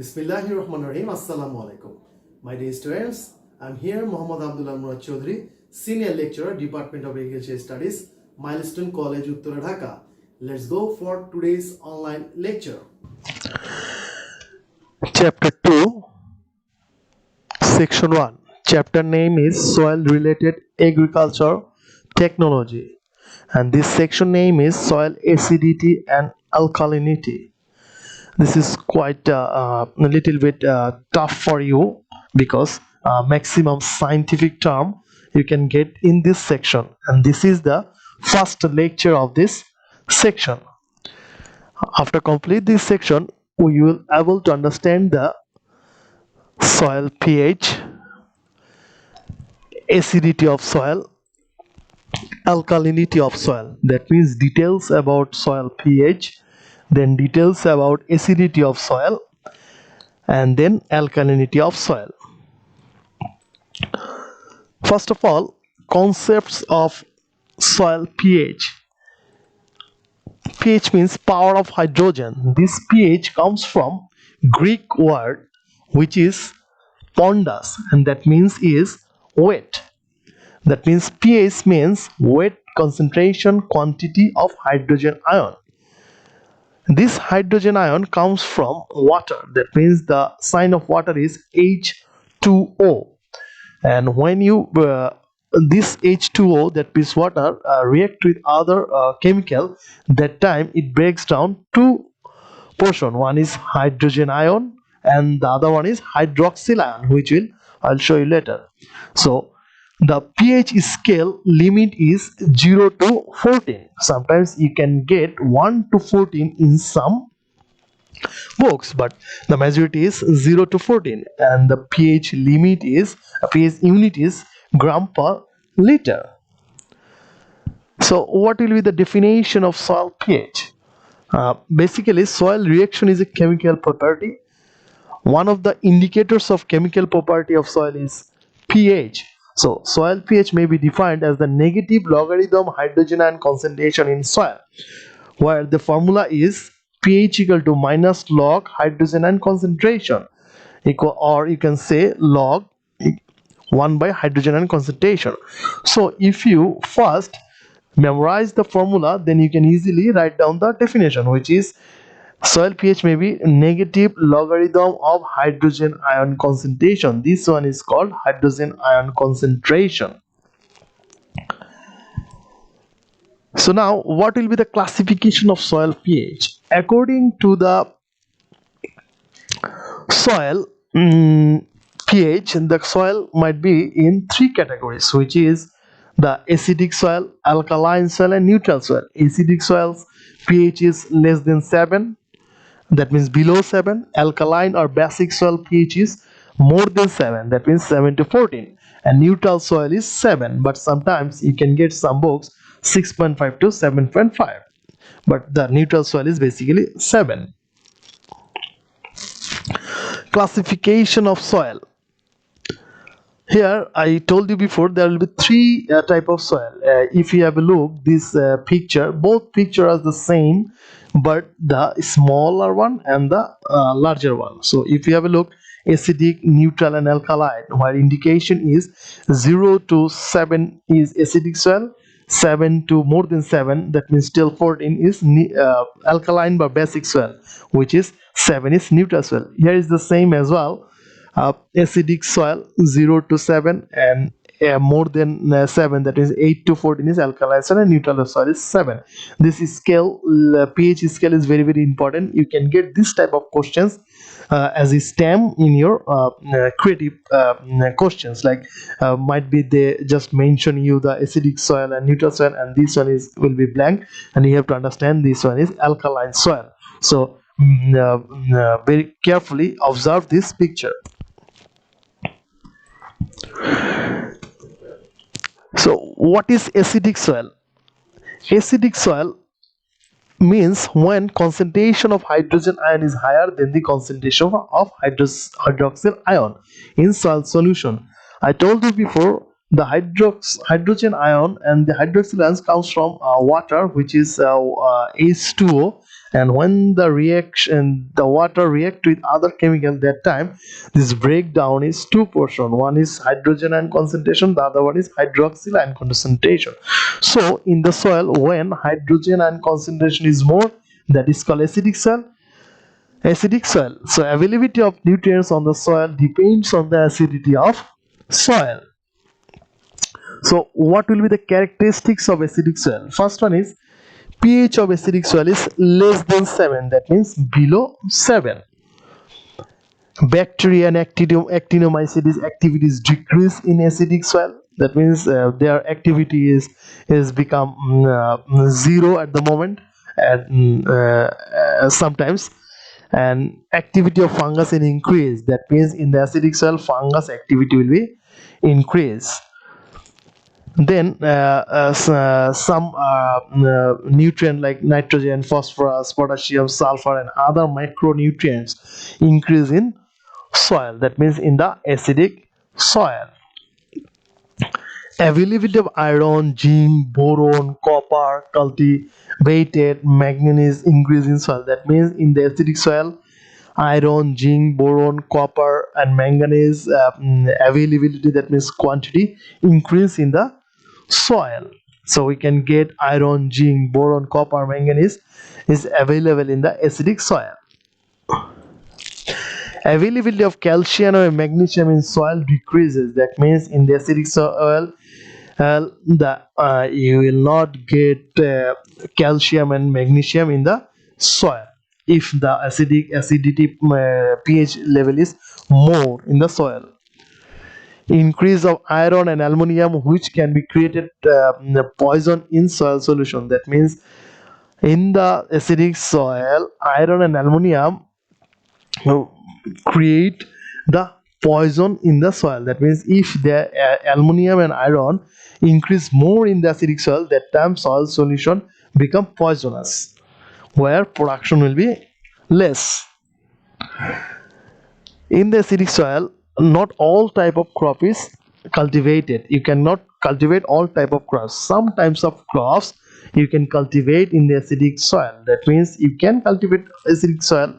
Bismillahirrahmanirrahim. Assalamu alaikum. My dear students, I'm here, Muhammad Abdullah Murad Chaudhary, Senior Lecturer, Department of Agriculture Studies, Milestone College, Uttara Dhaka. Let's go for today's online lecture. Chapter 2, Section 1. Chapter name is Soil Related Agriculture Technology, and this section name is Soil Acidity and Alkalinity. This is quite a little bit tough for you because maximum scientific term you can get in this section, and this is the first lecture of this section. After complete this section, we will able to understand the soil pH, acidity of soil, alkalinity of soil. That means details about soil pH, then details about acidity of soil, and then alkalinity of soil. First of all, concepts of soil pH. pH means power of hydrogen. This pH comes from Greek word which is pondas, and that means is weight. That means pH means weight, concentration, quantity of hydrogen ion. This hydrogen ion comes from water. That means the sign of water is H2O. And when you this H2O, that means water, react with other chemical, that time it breaks down two portion. One is hydrogen ion and the other one is hydroxyl ion, which I'll show you later. So the pH scale limit is 0 to 14. Sometimes you can get 1 to 14 in some books, but the majority is 0 to 14, and the pH limit is pH unit is gram per liter. So what will be the definition of soil pH? Basically, soil reaction is a chemical property. One of the indicators of chemical property of soil is pH. So soil pH may be defined as the negative logarithm hydrogen ion concentration in soil, where the formula is pH equal to minus log hydrogen ion concentration equal, or you can say log 1 by hydrogen ion concentration. So if you first memorize the formula, then you can easily write down the definition, which is soil pH may be negative logarithm of hydrogen ion concentration. This one is called hydrogen ion concentration. So now what will be the classification of soil pH? According to the soil pH, the soil might be in three categories, which is the acidic soil, alkaline soil, and neutral soil. Acidic soils pH is less than 7, that means below 7. Alkaline or basic soil pH is more than 7, that means 7 to 14, and neutral soil is 7, but sometimes you can get some books 6.5 to 7.5, but the neutral soil is basically 7. Classification of soil. Here I told you before there will be three type of soil. If you have a look this picture, both pictures are the same, but the smaller one and the larger one. So if you have a look, acidic, neutral, and alkaline, where indication is 0 to 7 is acidic soil, 7 to more than 7, that means till 14 is alkaline or basic soil, which is 7 is neutral soil. Here is the same as well. Acidic soil 0 to 7, and more than 7, that is 8 to 14 is alkaline soil, and neutral soil is 7. This scale, pH scale, is very important. You can get this type of questions as a STEM in your creative questions, like might be they just mention you the acidic soil and neutral soil, and this one will be blank, and you have to understand this one is alkaline soil. So very carefully observe this picture. So what is acidic soil? Acidic soil means when concentration of hydrogen ion is higher than the concentration of hydroxyl ion in soil solution. I told you before, the hydrogen ion and the hydroxyl ions comes from water, which is H2O, and when the water react with other chemical, that time this breakdown is two portion. One is hydrogen ion concentration, the other one is hydroxyl ion concentration. So in the soil, when hydrogen ion concentration is more, that is called acidic soil. So availability of nutrients on the soil depends on the acidity of soil. So what will be the characteristics of acidic soil? First one is pH of acidic soil is less than 7, that means below 7. Bacteria and actinomycetes activities decrease in acidic soil, that means their activity is become zero at the moment, and sometimes. And activity of fungus will increase, that means in the acidic soil fungus activity will be increase. Then some nutrient like nitrogen, phosphorus, potassium, sulfur and other micronutrients increase in soil, that means in the acidic soil. Availability of iron, zinc, boron, copper, cultivated manganese increase in soil, that means in the acidic soil iron, zinc, boron, copper and manganese availability, that means quantity, increase in the soil. So we can get iron, zinc, boron, copper, manganese is available in the acidic soil. Availability of calcium or magnesium in soil decreases, that means in the acidic soil you will not get calcium and magnesium in the soil if the acidity pH level is more in the soil. Increase of iron and aluminum, which can be created poison in soil solution, that means in the acidic soil iron and aluminum create the poison in the soil, that means if the aluminum and iron increase more in the acidic soil, that time soil solution become poisonous, where production will be less. In the acidic soil, not all type of crop is cultivated. You cannot cultivate all type of crops. Some types of crops you can cultivate in the acidic soil, that means you can cultivate acidic soil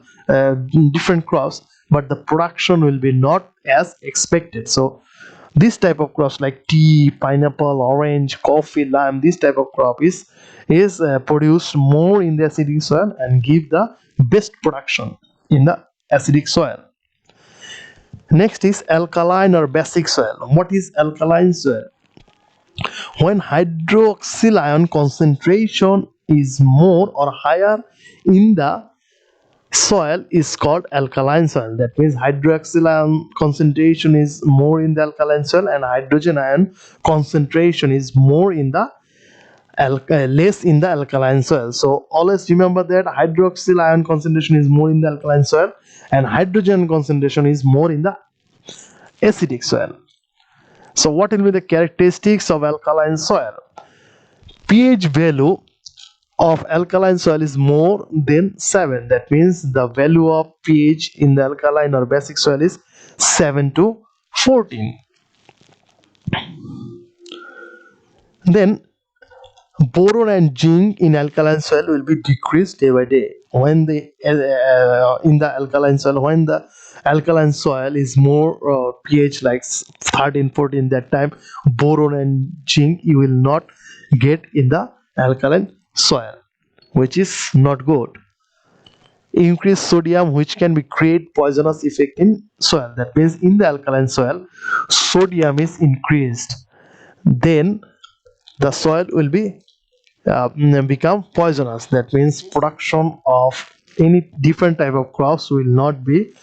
different crops, but the production will be not as expected. So this type of crops like tea, pineapple, orange, coffee, lime, this type of crop is produced more in the acidic soil and give the best production in the acidic soil. Next is alkaline or basic soil. What is alkaline soil? When hydroxyl ion concentration is more or higher in the soil is called alkaline soil, that means hydroxyl ion concentration is more in the alkaline soil and hydrogen ion concentration is more in the less in the alkaline soil. So always remember that hydroxyl ion concentration is more in the alkaline soil and hydrogen concentration is more in the acidic soil. So what will be the characteristics of alkaline soil? pH value of alkaline soil is more than 7, that means the value of pH in the alkaline or basic soil is 7 to 14. Then boron and zinc in alkaline soil will be decreased day by day. When the in the alkaline soil, when the alkaline soil is more pH like 13 14, that time boron and zinc you will not get in the alkaline soil, which is not good. Increased sodium, which can be create poisonous effect in soil, that means in the alkaline soil sodium is increased, then the soil will be become poisonous, that means production of any different type of crops will not be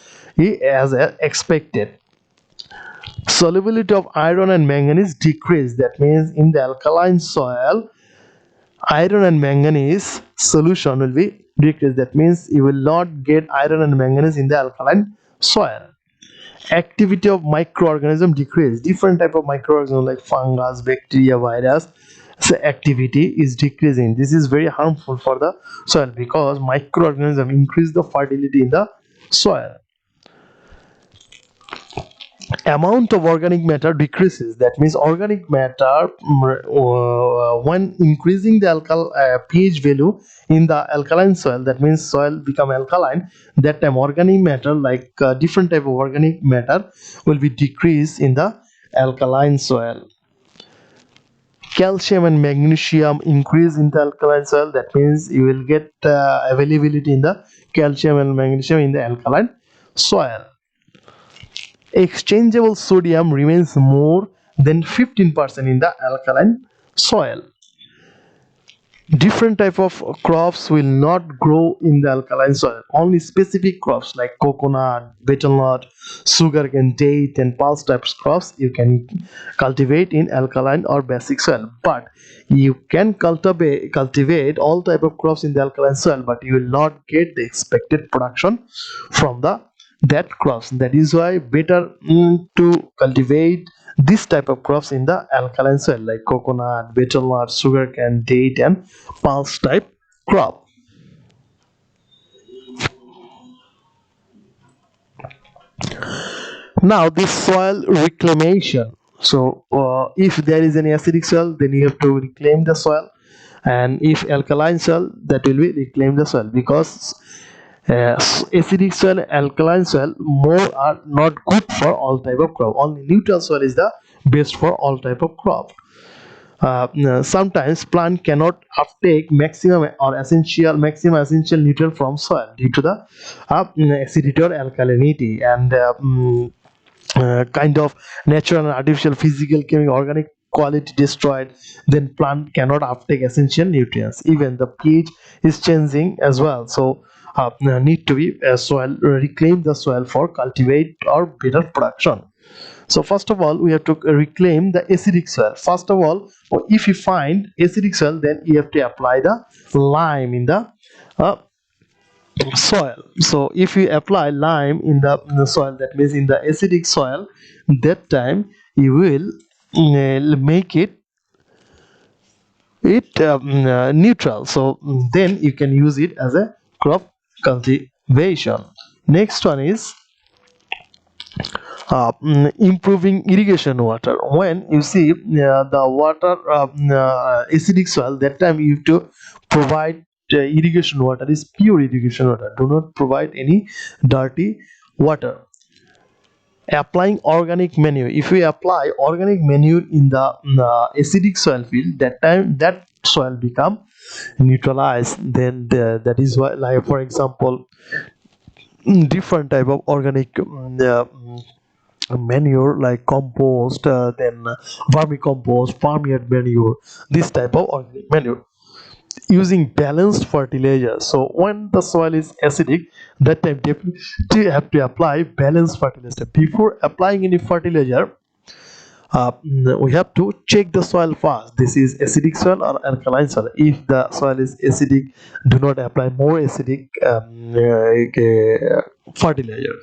as expected. Solubility of iron and manganese decrease, that means in the alkaline soil iron and manganese solution will be decreased, that means you will not get iron and manganese in the alkaline soil. Activity of microorganism decrease, different type of microorganism like fungus, bacteria, virus, so activity is decreasing. This is very harmful for the soil because microorganism increase the fertility in the soil. amount of organic matter decreases. That means organic matter, when increasing the pH value in the alkaline soil, that means soil become alkaline, that time organic matter, like different type of organic matter, will be decreased in the alkaline soil. Calcium and magnesium increase in the alkaline soil, that means you will get availability in the calcium and magnesium in the alkaline soil. Exchangeable sodium remains more than 15% in the alkaline soil. Different type of crops will not grow in the alkaline soil. Only specific crops like coconut, betel nut, sugarcane, date, and pulse types crops you can cultivate in alkaline or basic soil. But you can cultivate all type of crops in the alkaline soil, but you will not get the expected production from that crops. That is why better to cultivate this type of crops in the alkaline soil like coconut, betel nut, sugarcane, date, and pulse type crop. Now this soil reclamation. So if there is any acidic soil, then you have to reclaim the soil, and if alkaline soil, that will be reclaim the soil, because acidic soil, alkaline soil more are not good for all type of crop. Only neutral soil is the best for all type of crop. Sometimes plant cannot uptake maximum essential nutrient from soil due to the acidity or alkalinity, and kind of natural and artificial, physical, chemical, organic quality destroyed, then plant cannot uptake essential nutrients. Even the pH is changing as well, so need to be soil reclaim the soil for cultivate or better production. So first of all, we have to reclaim the acidic soil. First of all, if you find acidic soil, then you have to apply the lime in the uh, soil. So if you apply lime in the soil, that means in the acidic soil, that time you will make it neutral. So then you can use it as a crop cultivation. Next one is improving irrigation water. When you see the water acidic soil, that time you have to provide irrigation water is pure irrigation water. Do not provide any dirty water. Applying organic manure. If we apply organic manure in the acidic soil field, that time that soil become neutralized. Then that is why, like for example, different type of organic manure like compost, then vermicompost, farmyard manure, this type of organic manure, using balanced fertilizer. So when the soil is acidic, that time definitely you have to apply balanced fertilizer. Before applying any fertilizer, we have to check the soil first. This is acidic soil or alkaline soil. If the soil is acidic, do not apply more acidic fertilizer.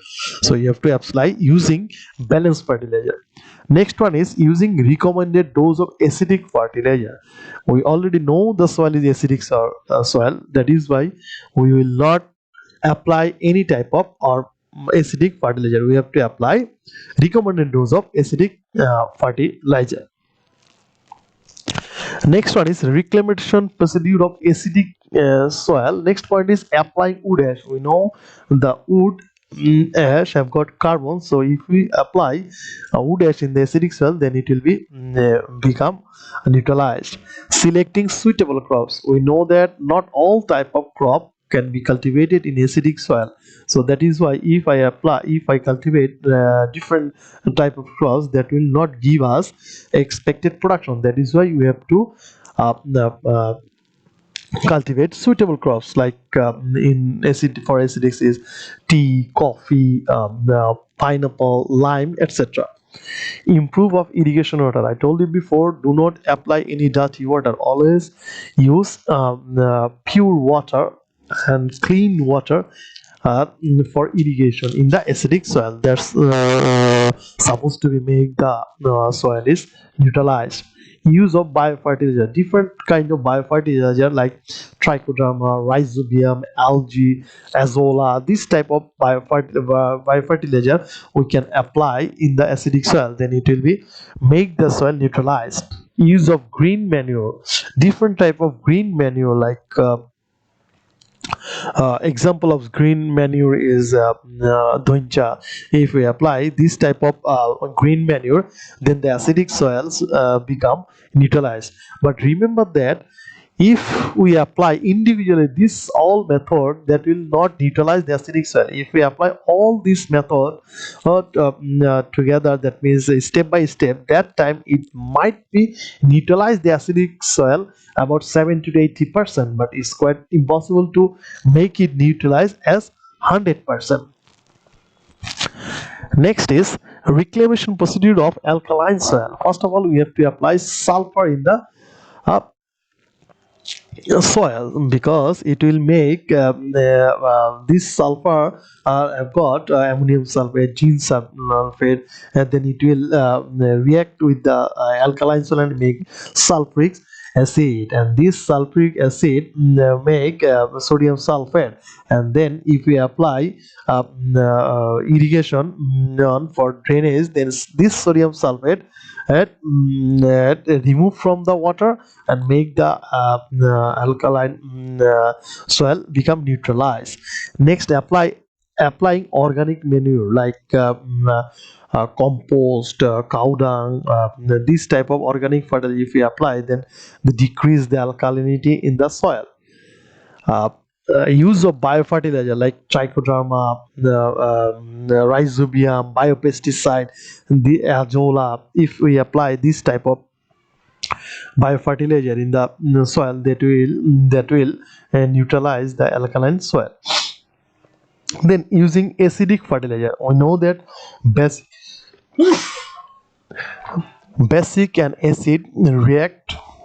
So you have to apply using balanced fertilizer. Next one is using recommended dose of acidic fertilizer. We already know the soil is acidic soil. That is why we will not apply any type of or acidic fertilizer. We have to apply recommended dose of acidic fertilizer. Next one is reclamation procedure of acidic soil. Next point is applying wood ash. We know the wood ash have got carbon, so if we apply wood ash in the acidic soil, then it will be become neutralized. Selecting suitable crops. We know that not all type of crop can be cultivated in acidic soil, so that is why if I cultivate different type of crops, that will not give us expected production. That is why we have to cultivate suitable crops, like in acidics is tea, coffee, pineapple, lime, etc. Improve of irrigation water. I told you before, do not apply any dirty water. Always use pure water and clean water for irrigation in the acidic soil. That's supposed to be make the soil is neutralized. use of biofertilizer, different kind of biofertilizer like trichoderma, rhizobium, algae, azolla. This type of biofertilizer we can apply in the acidic soil, then it will be make the soil neutralized. Use of green manure, different type of green manure like example of green manure is doincha. If we apply this type of green manure, then the acidic soils become neutralized. But remember that if we apply individually this all method, that will not neutralize the acidic soil. If we apply all this method together, that means step by step, that time it might be neutralize the acidic soil about 70 to 80%, but it's quite impossible to make it neutralize as 100%. Next is reclamation procedure of alkaline soil. First of all, we have to apply sulfur in the uh, soil, because it will make this sulfur have got ammonium sulfate, zinc sulfate, and then it will react with the alkaline soil and make sulfuric acid, and this sulfuric acid make sodium sulfate. And then if we apply irrigation for drainage, then this sodium sulfate remove from the water and make the alkaline soil become neutralized. Next, applying organic manure like compost, cow dung, this type of organic fertilizer. If we apply, then they decrease the alkalinity in the soil. uh, Use of biofertilizer like trichoderma, the rhizobium, biopesticide, the azolla. If we apply this type of biofertilizer in the soil, that will neutralize the alkaline soil. Then using acidic fertilizer, we know that basic basic and acid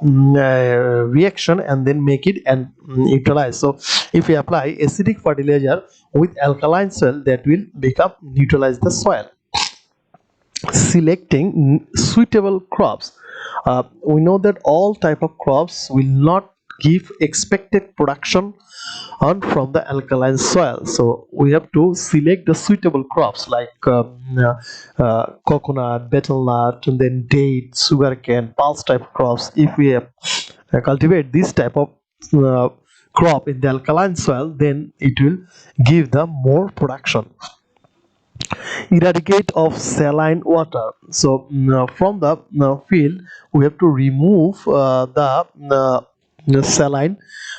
reaction and then make it and neutralize. So if we apply acidic fertilizer with alkaline soil, that will become neutralize the soil. Selecting suitable crops, we know that all type of crops will not give expected production on from the alkaline soil, so we have to select the suitable crops like coconut, betel nut, and then date, sugarcane, pulse type crops. If we cultivate this type of uh, crop in the alkaline soil, then it will give the more production. Eradicate of saline water, so from the field we have to remove the saline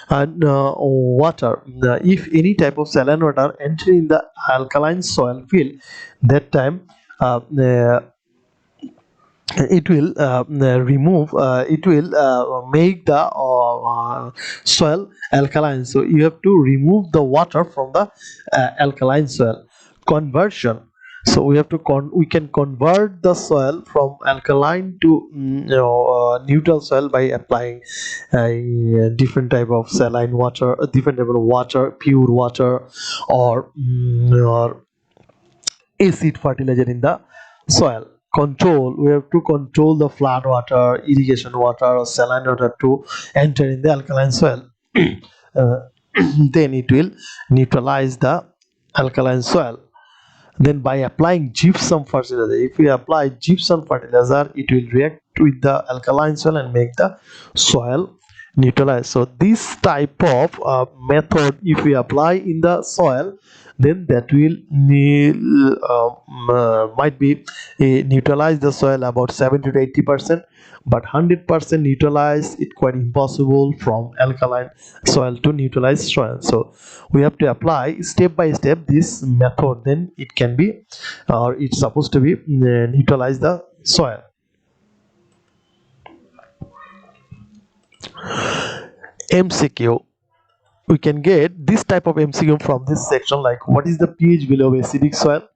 and water. If any type of saline water enter in the alkaline soil field, that time it will make the soil alkaline, so you have to remove the water from the alkaline soil. Conversion, so we have to we can convert the soil from alkaline to neutral soil by applying different type of saline water, different type of water, pure water, or acid fertilizer in the soil. Control, we have to control the flood water, irrigation water, or saline water to enter in the alkaline soil. Uh, then it will neutralize the alkaline soil. Then by applying gypsum fertilizer, if we apply gypsum fertilizer, it will react with the alkaline soil and make the soil neutralized. So this type of method, if we apply in the soil, then that will might be neutralize the soil about 70 to 80%, but 100% neutralize it quite impossible from alkaline soil to neutralize soil. So we have to apply step by step this method, then it can be or it's supposed to be neutralize the soil. MCQ, we can get this type of MCQ from this section, like what is the pH below acidic soil?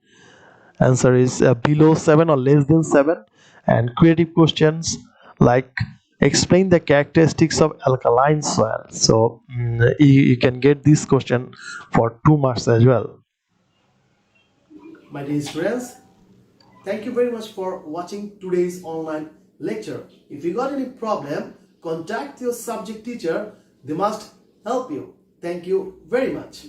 Answer is below 7 or less than 7. And creative questions like explain the characteristics of alkaline soil. So you can get this question for 2 marks as well. My dear students, thank you very much for watching today's online lecture. If you got any problem, contact your subject teacher. They must help you. Thank you very much.